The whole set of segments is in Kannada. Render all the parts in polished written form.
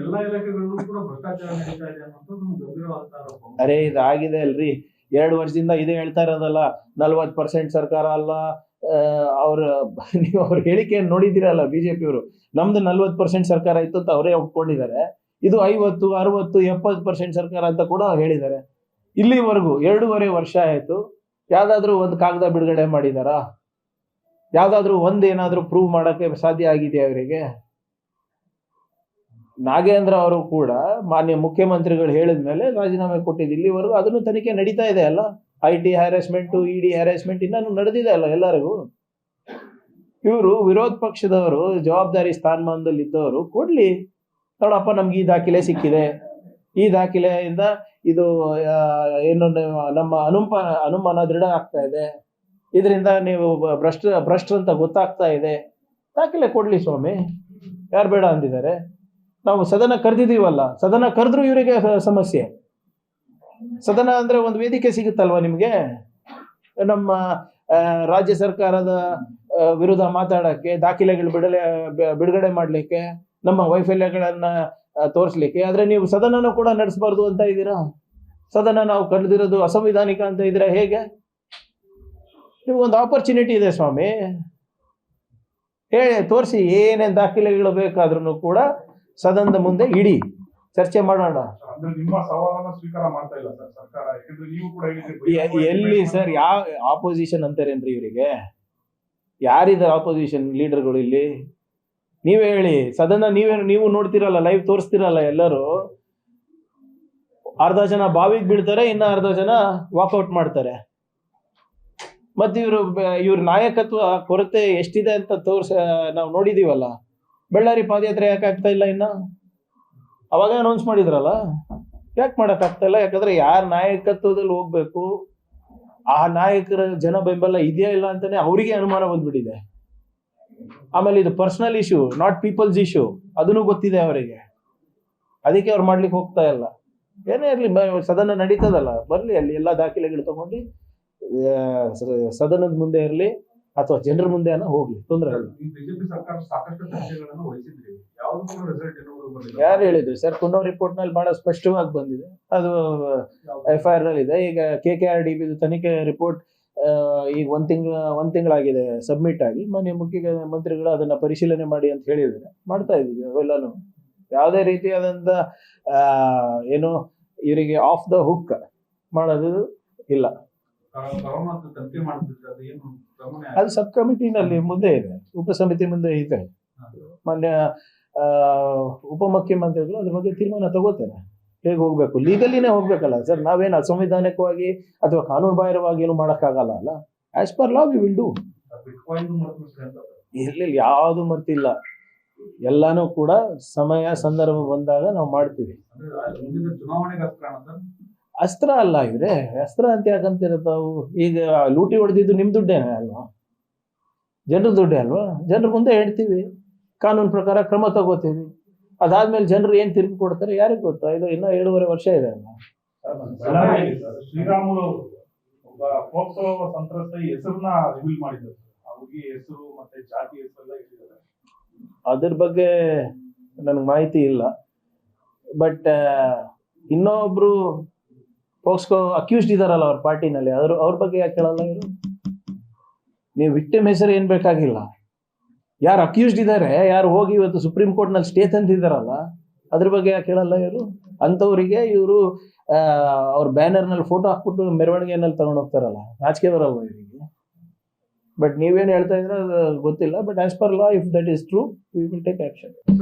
ಎಲ್ಲಾ ಇಲಾಖೆಗಳಲ್ಲೂ ಕೂಡ ಭ್ರಷ್ಟಾಚಾರ ನಡೀತಾ ಇದೆ ಅನ್ನೋದು ಗಂಭೀರವಾದ ಆರೋಪ. ಅರೆ ಇದಾಗಿದೆ ಅಲ್ರಿ, 2 ವರ್ಷದಿಂದ ಇದೇ ಹೇಳ್ತಾ ಇರೋದಲ್ಲ, 40% ಸರ್ಕಾರ ಅಲ್ಲ. ನೀವು ಅವ್ರ ಹೇಳಿಕೆಯನ್ನು ನೋಡಿದಿರಲ್ಲ ಬಿಜೆಪಿಯವರು, ನಮ್ದು 40% ಸರ್ಕಾರ ಇತ್ತು ಅಂತ ಅವರೇ ಒಪ್ಕೊಂಡಿದ್ದಾರೆ. ಇದು 50, 60, 70% ಸರ್ಕಾರ ಅಂತ ಕೂಡ ಹೇಳಿದ್ದಾರೆ. ಇಲ್ಲಿವರೆಗೂ 2.5 ವರ್ಷ ಆಯ್ತು, ಯಾವ್ದಾದ್ರು ಒಂದು ಕಾಗದ ಬಿಡುಗಡೆ ಮಾಡಿದಾರಾ? ಯಾವ್ದಾದ್ರು ಏನಾದ್ರು ಪ್ರೂವ್ ಮಾಡಕ್ಕೆ ಸಾಧ್ಯ ಆಗಿದೆಯಾ ಅವರಿಗೆ? ನಾಗೇಂದ್ರ ಅವರು ಕೂಡ ಮಾನ್ಯ ಮುಖ್ಯಮಂತ್ರಿಗಳು ಹೇಳಿದ ಮೇಲೆ ರಾಜೀನಾಮೆ ಕೊಟ್ಟಿದ್ದು. ಇಲ್ಲಿವರೆಗೂ ಅದನ್ನು ತನಿಖೆ ನಡೀತಾ ಇದೆ ಅಲ್ಲ. IT ಹ್ಯಾರಾಸ್ಮೆಂಟ್, ED ಹ್ಯಾರಾಸ್ಮೆಂಟ್ ಇನ್ನೂ ನಡೆದಿದೆ ಅಲ್ಲ ಎಲ್ಲರಿಗೂ. ಇವರು ವಿರೋಧ ಪಕ್ಷದವರು, ಜವಾಬ್ದಾರಿ ಸ್ಥಾನಮಾನದಲ್ಲಿ ಇದ್ದವರು ಕೊಡ್ಲಿ, ನೋಡಪ್ಪ ನಮ್ಗೆ ಈ ದಾಖಲೆ ಸಿಕ್ಕಿದೆ, ಈ ದಾಖಲೆಯಿಂದ ಇದು ಏನು ನಮ್ಮ ಅನುಮಾನ ದೃಢ ಆಗ್ತಾ ಇದೆ, ಇದರಿಂದ ನೀವು ಭ್ರಷ್ಟರಂತ ಗೊತ್ತಾಗ್ತಾ ಇದೆ, ದಾಖಲೆ ಕೊಡ್ಲಿ ಸ್ವಾಮಿ, ಯಾರು ಬೇಡ ಅಂದಿದ್ದಾರೆ? ನಾವು ಸದನ ಕರೆದಿದ್ದೀವಲ್ಲ, ಸದನ ಕರೆದ್ರು ಇವರಿಗೆ ಸಮಸ್ಯೆ. ಸದನ ಅಂದ್ರೆ ಒಂದು ವೇದಿಕೆ ಸಿಗುತ್ತಲ್ವಾ ನಿಮ್ಗೆ, ನಮ್ಮ ರಾಜ್ಯ ಸರ್ಕಾರದ ವಿರುದ್ಧ ಮಾತಾಡಕ್ಕೆ, ದಾಖಲೆಗಳು ಬಿಡುಗಡೆ ಮಾಡ್ಲಿಕ್ಕೆ, ನಮ್ಮ ವೈಫಲ್ಯಗಳನ್ನ ತೋರಿಸ್ಲಿಕ್ಕೆ. ಆದ್ರೆ ನೀವು ಸದನನೂ ಕೂಡ ನಡೆಸಬಾರ್ದು ಅಂತ ಇದ್ದೀರಾ. ಸದನ ನಾವು ಕರೆದಿರೋದು ಅಸಂವಿಧಾನಿಕ ಅಂತ ಇದ್ದೀರಾ. ಹೇಗೆ? ನಿಮ್ಗೊಂದು ಆಪರ್ಚುನಿಟಿ ಇದೆ ಸ್ವಾಮಿ, ಹೇಳಿ ತೋರಿಸಿ, ಏನೇನ್ ದಾಖಲೆಗಳು ಬೇಕಾದ್ರೂ ಕೂಡ ಸದನದ ಮುಂದೆ ಇಡಿ, ಚರ್ಚೆ ಮಾಡೋಣ. ನಿಮ್ಮ ಸವಾಲನ್ನ ಸ್ವೀಕಾರ ಮಾಡ್ತಾ ಇಲ್ಲ ಸರ್ ಸರ್ಕಾರ. ಯಾಕಂದ್ರೆ ನೀವು ಕೂಡ ಎಲ್ಲಿ ಸರ್, ಯಾವ ಆಪೋಸಿಷನ್ ಅಂತಾರೇನ್ರಿ ಇವರಿಗೆ? ಯಾರಿದ್ದಾರೆ ಆಪೋಸಿಷನ್ ಲೀಡರ್ಗಳು ಇಲ್ಲಿ? ನೀವೇ ಹೇಳಿ. ಸದನ ನೀವು ನೋಡ್ತಿರಲ್ಲ, ಲೈವ್ ತೋರಿಸ್ತಿರಲ್ಲ ಎಲ್ಲರೂ. ಅರ್ಧ ಜನ ಬಾವಿಗೆ ಬೀಳ್ತಾರೆ, ಇನ್ನ ಅರ್ಧ ಜನ ವಾಕೌಟ್ ಮಾಡ್ತಾರೆ. ಮತ್ತೆ ಇವ್ರ ನಾಯಕತ್ವ ಕೊರತೆ ಎಷ್ಟಿದೆ ಅಂತ ನಾವು ನೋಡಿದೀವಲ್ಲ. ಬಳ್ಳಾರಿ ಪಾದಯಾತ್ರೆ ಯಾಕೆ ಆಗ್ತಾ ಇಲ್ಲ? ಇನ್ನ ಅವಾಗ ಅನೌನ್ಸ್ ಮಾಡಿದ್ರಲ್ಲ, ಯಾಕೆ ಮಾಡಕ್ ಆಗ್ತಾ ಇಲ್ಲ? ಯಾಕಂದ್ರೆ ಯಾರ ನಾಯಕತ್ವದಲ್ಲಿ ಹೋಗ್ಬೇಕು, ಆ ನಾಯಕರ ಜನ ಬೆಂಬಲ ಇದೆಯಾ ಇಲ್ಲ ಅಂತಾನೆ ಅವರಿಗೆ ಅನುಮಾನ ಬಂದ್ಬಿಟ್ಟಿದೆ. ಆಮೇಲೆ ಇದು personal issue, not people's issue, ಅದನ್ನು ಗೊತ್ತಿದೆ ಅವರಿಗೆ. ಅದಕ್ಕೆ ಅವ್ರು ಮಾಡ್ಲಿಕ್ಕೆ ಹೋಗ್ತಾ ಇಲ್ಲ. ಏನೇ ಇರ್ಲಿ, ಸದನ ನಡೀತದಲ್ಲ, ಬರ್ಲಿ, ಅಲ್ಲಿ ಎಲ್ಲಾ ದಾಖಲೆಗಳು ತಗೊಂಡು ಸದನದ ಮುಂದೆ ಇರಲಿ ಅಥವಾ ಜನರ ಮುಂದೆ ಹೋಗ್ಲಿ, ತೊಂದರೆ ಇಲ್ಲ. ಬಿಜೆಪಿ ಸರ್ಕಾರ ಸಾಕಷ್ಟು ಚರ್ಚೆಗಳನ್ನು ವಹಿಸಿದ್ರಿ, ಯಾವುದಕ್ಕೂ ರಿಸಲ್ಟ್ ಯಾರು ಹೇಳಿದ್ರು ಸರ್? ಕುನ್ನೋ ರಿಪೋರ್ಟ್ ನಲ್ಲಿ ಬಹಳ ಸ್ಪಷ್ಟವಾಗಿ ಬಂದಿದೆ, ಅದು FIR ನಲ್ಲಿ ಇದೆ. ಈಗ KKRDB ತನಿಖೆ ರಿಪೋರ್ಟ್ ಈಗ ಒಂದ್ ತಿಂಗಳಾಗಿದೆ ಸಬ್ಮಿಟ್ ಆಗಿ. ಮಾನ್ಯ ಮುಖ್ಯಮಂತ್ರಿಗಳು ಅದನ್ನ ಪರಿಶೀಲನೆ ಮಾಡಿ ಅಂತ ಹೇಳಿದ್ದಾರೆ. ಮಾಡ್ತಾ ಇದೀವಿ ಅವೆಲ್ಲಾನು. ಯಾವುದೇ ರೀತಿಯಾದಂತ ಏನು ಇವರಿಗೆ ಆಫ್ ದ ಹುಕ್ ಮಾಡೋದು ಇಲ್ಲ. ಅದು ಸಬ್ ಕಮಿಟಿನಲ್ಲಿ ಮುಂದೆ ಇದೆ, ಉಪಸಮಿತಿ ಮುಂದೆ ಇದೆ. ಮಾನ್ಯ ಉಪಮುಖ್ಯಮಂತ್ರಿಗಳು ಅದ್ರ ಬಗ್ಗೆ ತೀರ್ಮಾನ ತಗೋತಾರೆ. ಹೇಗೆ ಹೋಗ್ಬೇಕು, ಲೀಗಲಿನೇ ಹೋಗ್ಬೇಕಲ್ಲ ಸರ್. ನಾವೇನು ಅಸಂವಿಧಾನಿಕವಾಗಿ ಅಥವಾ ಕಾನೂನು ಬಾಹಿರವಾಗಿ ಏನು ಮಾಡಕ್ಕಾಗಲ್ಲ ಅಲ್ಲ. As per law we will do. ಇರ್ಲಿಲ್ಲ, ಯಾವುದು ಮರ್ತಿಲ್ಲ. ಎಲ್ಲಾನು ಕೂಡ ಸಮಯ ಸಂದರ್ಭ ಬಂದಾಗ ನಾವು ಮಾಡ್ತೀವಿ. ಅಸ್ತ್ರ ಅಲ್ಲ ಇವ್ರೆ, ಅಸ್ತ್ರ ಅಂತ ಯಾಕಂತಿರ್ತಾವು? ಈಗ ಲೂಟಿ ಹೊಡೆದಿದ್ದು ನಿಮ್ ದುಡ್ಡೇನೆ ಅಲ್ವಾ, ಜನರ ದುಡ್ಡೇ ಅಲ್ವಾ? ಜನರ ಮುಂದೆ ಹೇಳ್ತೀವಿ, ಕಾನೂನು ಪ್ರಕಾರ ಕ್ರಮ ತಗೋತೀವಿ. ಅದಾದ್ಮೇಲೆ ಜನರು ಏನ್ ತಿರುಗಿ ಕೊಡ್ತಾರೆ ಯಾರಿಗ್ ಗೊತ್ತಾ? ಇದು ಇನ್ನ 7.5 ವರ್ಷ ಇದೆ ಅಲ್ವಾ. ಶ್ರೀರಾಮುಲು ಒಬ್ಬ ಪೋಕ್ಸೋ ಸಂತ್ರಸ್ತ ಹೆಸರನ್ನ ರಿವೀಲ್ ಮಾಡಿದ್ರು, ಹುಡುಗಿ ಹೆಸರು ಮತ್ತೆ ಜಾತಿ ಹೆಸರೆಲ್ಲ ಹೇಳಿದ್ದಾರೆ. ಅದ್ರ ಬಗ್ಗೆ ನನಗೆ ಮಾಹಿತಿ ಇಲ್ಲ. ಬಟ್ ಇನ್ನೊಬ್ರು ಪೋಕ್ಸ್ಕೋ ಅಕ್ಯೂಸ್ಡ್ ಇದಾರಲ್ಲ ಅವ್ರ ಪಾರ್ಟಿನಲ್ಲಿ, ಅವ್ರ ಬಗ್ಗೆ ಯಾಕೆ ಕೇಳಲ್ಲ ಇವರು? ನೀವು ವಿಕ್ಟಿಮ್ ಹೆಸರು ಏನ್ ಬೇಕಾಗಿಲ್ಲ, ಯಾರು ಅಕ್ಯೂಸ್ಡ್ ಇದ್ದಾರೆ, ಯಾರು ಹೋಗಿ ಇವತ್ತು ಸುಪ್ರೀಂ ಕೋರ್ಟ್ ನಲ್ಲಿ ಸ್ಟೇ ತಂದಿದ್ದಾರಲ್ಲ, ಅದ್ರ ಬಗ್ಗೆ ಯಾಕೆ ಕೇಳಲ್ಲ ಇವರು? ಅಂತವರಿಗೆ ಇವರು ಅವ್ರ ಬ್ಯಾನರ್ ನಲ್ಲಿ ಫೋಟೋ ಹಾಕ್ಬಿಟ್ಟು ಮೆರವಣಿಗೆನಲ್ಲಿ ತಗೊಂಡು ಹೋಗ್ತಾರಲ್ಲ, ನಾಚಿಕೆ ಬರಲ್ವ ಇವರಿಗೆ? ಬಟ್ ನೀವೇನು ಹೇಳ್ತಾ ಇದ್ರೆ ಗೊತ್ತಿಲ್ಲ. But as per law, if that is true, we will take action.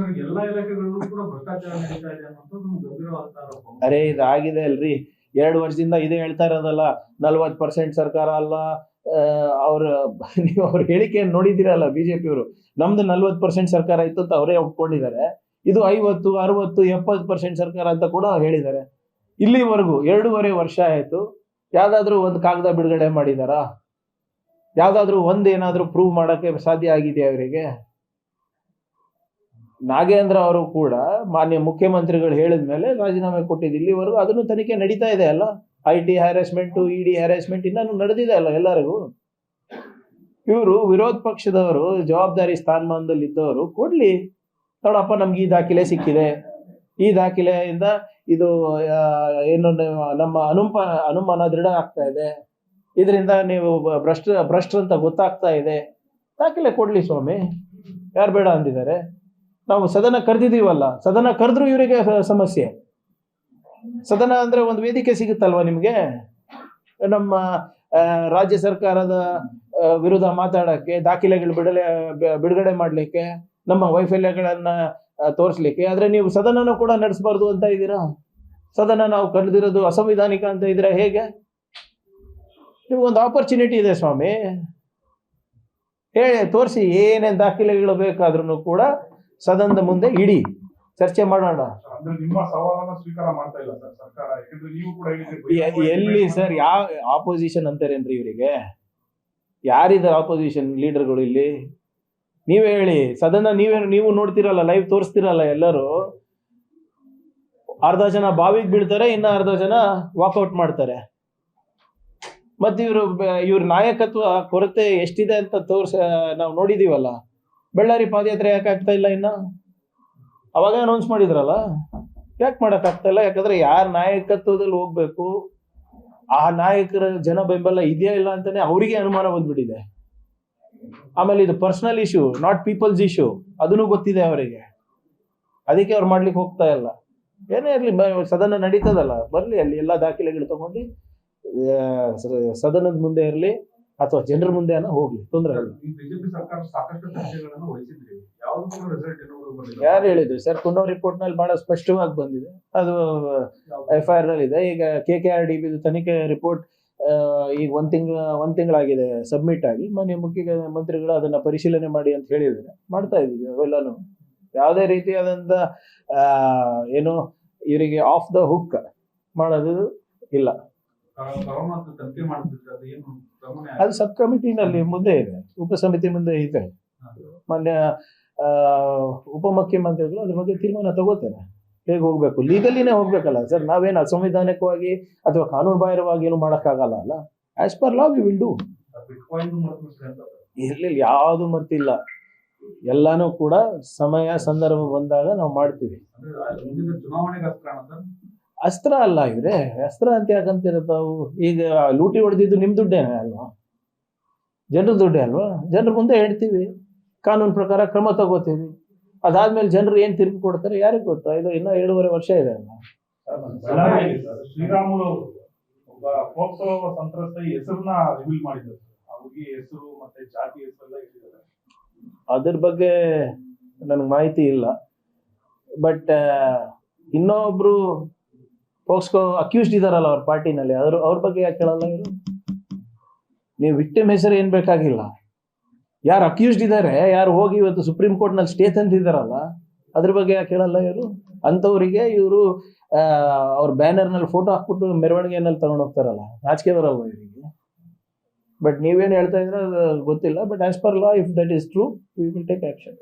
ಎಲ್ಲಾ ಇಲಾಖೆಗಳಲ್ಲೂ ಕೂಡ ಭ್ರಷ್ಟಾಚಾರ ನಡೀತಾ ಇದೆ ಅನ್ನೋದು ಗಂಭೀರವಾದ ಆರೋಪ. ಅರೆ ಇದಾಗಿದೆ ಅಲ್ರಿ, 2 ವರ್ಷದಿಂದ ಇದೇ ಹೇಳ್ತಾ ಇರೋದಲ್ಲ, 40% ಸರ್ಕಾರ ಅಲ್ಲ. ನೀವು ಅವ್ರ ಹೇಳಿಕೆಯನ್ನು ನೋಡಿದಿರಲ್ಲ ಬಿಜೆಪಿಯವರು, ನಮ್ದು 40% ಸರ್ಕಾರ ಇತ್ತು ಅಂತ ಅವರೇ ಒಪ್ಕೊಂಡಿದ್ದಾರೆ. ಇದು 50, 60, 70% ಸರ್ಕಾರ ಅಂತ ಕೂಡ ಹೇಳಿದ್ದಾರೆ. ಇಲ್ಲಿವರೆಗೂ 2.5 ವರ್ಷ ಆಯ್ತು, ಯಾವ್ದಾದ್ರು ಒಂದು ಕಾಗದ ಬಿಡುಗಡೆ ಮಾಡಿದಾರಾ? ಯಾವ್ದಾದ್ರು ಏನಾದ್ರು ಪ್ರೂವ್ ಮಾಡಕ್ಕೆ ಸಾಧ್ಯ ಆಗಿದೆಯಾ ಅವರಿಗೆ? ನಾಗೇಂದ್ರ ಅವರು ಕೂಡ ಮಾನ್ಯ ಮುಖ್ಯಮಂತ್ರಿಗಳು ಹೇಳಿದ ಮೇಲೆ ರಾಜೀನಾಮೆ ಕೊಟ್ಟಿದ್ದು. ಇಲ್ಲಿವರೆಗೂ ಅದನ್ನು ತನಿಖೆ ನಡೀತಾ ಇದೆ ಅಲ್ಲ. IT ಹ್ಯಾರಾಸ್ಮೆಂಟ್, ED ಹ್ಯಾರಾಸ್ಮೆಂಟ್ ಇನ್ನೂ ನಡೆದಿದೆ ಅಲ್ಲ ಎಲ್ಲರಿಗೂ. ಇವರು ವಿರೋಧ ಪಕ್ಷದವರು, ಜವಾಬ್ದಾರಿ ಸ್ಥಾನಮಾನದಲ್ಲಿ ಇದ್ದವರು ಕೊಡ್ಲಿ, ನೋಡಪ್ಪ ನಮ್ಗೆ ಈ ದಾಖಲೆ ಸಿಕ್ಕಿದೆ, ಈ ದಾಖಲೆಯಿಂದ ಇದು ಏನು ನಮ್ಮ ಅನುಮಾನ ದೃಢ ಆಗ್ತಾ ಇದೆ, ಇದರಿಂದ ನೀವು ಭ್ರಷ್ಟರಂತ ಗೊತ್ತಾಗ್ತಾ ಇದೆ, ದಾಖಲೆ ಕೊಡ್ಲಿ ಸ್ವಾಮಿ, ಯಾರು ಬೇಡ ಅಂದಿದ್ದಾರೆ? ನಾವು ಸದನ ಕರೆದಿದ್ದೀವಲ್ಲ, ಸದನ ಕರೆದ್ರೂ ಇವರಿಗೆ ಸಮಸ್ಯೆ. ಸದನ ಅಂದ್ರೆ ಒಂದು ವೇದಿಕೆ ಸಿಗುತ್ತಲ್ವ ನಿಮ್ಗೆ, ನಮ್ಮ ರಾಜ್ಯ ಸರ್ಕಾರದ ವಿರುದ್ಧ ಮಾತಾಡಕ್ಕೆ, ದಾಖಲೆಗಳು ಬಿಡುಗಡೆ ಮಾಡ್ಲಿಕ್ಕೆ, ನಮ್ಮ ವೈಫಲ್ಯಗಳನ್ನ ತೋರಿಸ್ಲಿಕ್ಕೆ. ಆದ್ರೆ ನೀವು ಸದನನೂ ಕೂಡ ನಡೆಸಬಾರ್ದು ಅಂತ ಇದ್ದೀರಾ. ಸದನ ನಾವು ಕರೆದಿರೋದು ಅಸಂವಿಧಾನಿಕ ಅಂತ ಇದ್ದೀರಾ. ಹೇಗೆ? ನಿಮ್ಗೊಂದು ಆಪರ್ಚುನಿಟಿ ಇದೆ ಸ್ವಾಮಿ, ಹೇಳಿ ತೋರಿಸಿ, ಏನೇನು ದಾಖಲೆಗಳು ಬೇಕಾದ್ರೂ ಕೂಡ ಸದನದ ಮುಂದೆ ಇಡಿ, ಚರ್ಚೆ ಮಾಡೋಣ. ಅಂದ್ರೆ ನಿಮ್ಮ ಸವಾಲನ್ನ ಸ್ವೀಕಾರ ಮಾಡ್ತಾ ಇಲ್ಲ ಸರ್ ಸರ್ಕಾರ, ಯಾಕಂದ್ರೆ ನೀವು ಕೂಡ ಎಲ್ಲಿ ಸರ್ ಯಾವ ಆಪೋಸಿಷನ್ ಅಂತಾರೇನ್ರಿ ಇವರಿಗೆ? ಯಾರಿದ್ದಾರೆ ಆಪೋಸಿಷನ್ ಲೀಡರ್ಗಳು ಇಲ್ಲಿ? ನೀವೇ ಹೇಳಿ. ಸದನ ನೀವು ನೋಡ್ತಿರಲ್ಲ, ಲೈವ್ ತೋರಿಸ್ತಿರಲ್ಲ ಎಲ್ಲರೂ. ಅರ್ಧ ಜನ ಬಾವಿಗೆ ಬೀಳ್ತಾರೆ, ಇನ್ನ ಅರ್ಧ ಜನ ವಾಕೌಟ್ ಮಾಡ್ತಾರೆ. ಮತ್ತೆ ಇವ್ರ ನಾಯಕತ್ವ ಕೊರತೆ ಎಷ್ಟಿದೆ ಅಂತ ನಾವು ನೋಡಿದೀವಲ್ಲ. ಬಳ್ಳಾರಿ ಪಾದಯಾತ್ರೆ ಯಾಕೆ ಆಗ್ತಾ ಇಲ್ಲ? ಇನ್ನ ಅವಾಗ ಅನೌನ್ಸ್ ಮಾಡಿದ್ರಲ್ಲ, ಯಾಕೆ ಮಾಡಕ್ ಆಗ್ತಾ ಇಲ್ಲ? ಯಾಕಂದ್ರೆ ಯಾರ ನಾಯಕತ್ವದಲ್ಲಿ ಹೋಗ್ಬೇಕು, ಆ ನಾಯಕರ ಜನ ಬೆಂಬಲ ಇದೆಯಾ ಇಲ್ಲ ಅಂತಾನೆ ಅವರಿಗೆ ಅನುಮಾನ ಬಂದ್ಬಿಟ್ಟಿದೆ. ಆಮೇಲೆ ಇದು personal issue, not people's issue, ಅದನ್ನು ಗೊತ್ತಿದೆ ಅವರಿಗೆ. ಅದಕ್ಕೆ ಅವ್ರು ಮಾಡ್ಲಿಕ್ಕೆ ಹೋಗ್ತಾ ಇಲ್ಲ. ಏನೇ ಇರ್ಲಿ, ಸದನ ನಡೀತದಲ್ಲ, ಬರ್ಲಿ, ಅಲ್ಲಿ ಎಲ್ಲಾ ದಾಖಲೆಗಳು ತಗೊಂಡು ಸದನದ ಮುಂದೆ ಇರಲಿ ಅಥವಾ ಜನರ ಮುಂದೆ ಹೋಗ್ಲಿ, ತೊಂದರೆ ಇಲ್ಲ. ಬಿಜೆಪಿ ಸರ್ಕಾರ ಸಾಕಷ್ಟು ಚರ್ಚೆಗಳನ್ನು ವಹಿಸಿದ್ರಿ, ಯಾವುದಕ್ಕೂ ರಿಸಲ್ಟ್ ಏನೋ ಯಾರು ಹೇಳಿದ್ರು ಸರ್? ಕುನ್ನೋ ರಿಪೋರ್ಟ್ ನಲ್ಲಿ ಬಹಳ ಸ್ಪಷ್ಟವಾಗಿ ಬಂದಿದೆ, ಅದು FIR ನಲ್ಲಿ ಇದೆ. ಈಗ KKRDB ತನಿಖೆ ರಿಪೋರ್ಟ್ ಈಗ ಒಂದ್ ತಿಂಗಳಾಗಿದೆ ಸಬ್ಮಿಟ್ ಆಗಿ. ಮಾನ್ಯ ಮುಖ್ಯಮಂತ್ರಿಗಳು ಅದನ್ನ ಪರಿಶೀಲನೆ ಮಾಡಿ ಅಂತ ಹೇಳಿದ್ದಾರೆ. ಮಾಡ್ತಾ ಇದೀವಿ ಅವೆಲ್ಲಾನು. ಯಾವುದೇ ರೀತಿಯಾದಂತ ಏನು ಇವರಿಗೆ ಆಫ್ ದ ಹುಕ್ ಮಾಡೋದು ಇಲ್ಲ. ಅದು ಸಬ್ ಕಮಿಟಿನಲ್ಲಿ ಮುಂದೆ ಇದೆ, ಉಪಸಮಿತಿ ಮುಂದೆ ಇದೆ. ಮಾನ್ಯ ಉಪಮುಖ್ಯಮಂತ್ರಿಗಳು ಅದ್ರ ಬಗ್ಗೆ ತೀರ್ಮಾನ ತಗೋತಾರೆ. ಹೇಗೆ ಹೋಗ್ಬೇಕು, ಲೀಗಲಿನೇ ಹೋಗ್ಬೇಕಲ್ಲ ಸರ್. ನಾವೇನು ಅಸಂವಿಧಾನಿಕವಾಗಿ ಅಥವಾ ಕಾನೂನು ಬಾಹಿರವಾಗಿ ಏನು ಮಾಡಕ್ಕಾಗಲ್ಲ ಅಲ್ಲ. As per law we will do. ಇಲ್ಲಿ ಯಾವುದು ಮರ್ತಿಲ್ಲ, ಎಲ್ಲಾನು ಕೂಡ ಸಮಯ ಸಂದರ್ಭ ಬಂದಾಗ ನಾವು ಮಾಡ್ತೀವಿ. ಅಸ್ತ್ರ ಅಲ್ಲ ಇವ್ರೆ, ಅಸ್ತ್ರ ಅಂತ ಯಾಕಂತಿರತ್ತಾವು? ಈಗ ಲೂಟಿ ಹೊಡೆದಿದ್ದು ನಿಮ್ ದುಡ್ಡೇನೆ ಅಲ್ವಾ, ಜನರ ದುಡ್ಡೇ ಅಲ್ವಾ? ಜನರ ಮುಂದೆ ಹೇಳ್ತೀವಿ, ಕಾನೂನು ಪ್ರಕಾರ ಕ್ರಮ ತಗೋತೀವಿ. ಅದಾದ್ಮೇಲೆ ಜನರು ಏನ್ ತಿರುಗಿ ಕೊಡ್ತಾರೆ ಯಾರಿಗ್ ಗೊತ್ತಾ? ಇದು ಇನ್ನ 7.5 ವರ್ಷ ಇದೆ ಅಲ್ಲ. ಶ್ರೀರಾಮುಲು ಒಬ್ಬ ಪೋಕ್ಸೋ ಸಂತ್ರಸ್ತ ಹೆಸರನ್ನ ರಿವೀಲ್ ಮಾಡಿದ್ದಾರೆ. ಆ ಹುಡುಗಿ ಹೆಸರು ಮತ್ತೆ ಜಾತಿ ಹೆಸರೆಲ್ಲ ಇಟ್ಟಿದ್ದಾರೆ. ಅದ್ರ ಬಗ್ಗೆ ನನಗೆ ಮಾಹಿತಿ ಇಲ್ಲ. ಬಟ್ ಇನ್ನೊಬ್ರು ಪೋಕ್ಸ್ಕೋ ಅಕ್ಯೂಸ್ಡ್ ಇದಾರಲ್ಲ ಅವ್ರ ಪಾರ್ಟಿನಲ್ಲಿ, ಅವ್ರ ಬಗ್ಗೆ ಯಾಕೆ ಕೇಳಲ್ಲ ಇವರು? ನೀವು ವಿಕ್ಟಿಮ್ ಹೆಸರು ಏನ್ ಬೇಕಾಗಿಲ್ಲ, ಯಾರು ಅಕ್ಯೂಸ್ಡ್ ಇದ್ದಾರೆ, ಯಾರು ಹೋಗಿ ಇವತ್ತು ಸುಪ್ರೀಂ ಕೋರ್ಟ್ ನಲ್ಲಿ ಸ್ಟೇ ತಂದಿದ್ದಾರಲ್ಲ, ಅದ್ರ ಬಗ್ಗೆ ಯಾಕೆ ಕೇಳಲ್ಲ ಇವರು? ಅಂತವರಿಗೆ ಇವರು ಅವ್ರ ಬ್ಯಾನರ್ ನಲ್ಲಿ ಫೋಟೋ ಹಾಕ್ಬಿಟ್ಟು ಮೆರವಣಿಗೆನಲ್ಲಿ ತಗೊಂಡು ಹೋಗ್ತಾರಲ್ಲ, ನಾಚಿಕೆ ಬರಲ್ವ ಇವರಿಗೆ? ಬಟ್ ನೀವೇನು ಹೇಳ್ತಾ ಇದ್ರೆ ಗೊತ್ತಿಲ್ಲ. But as per law, if that is true, we will take action.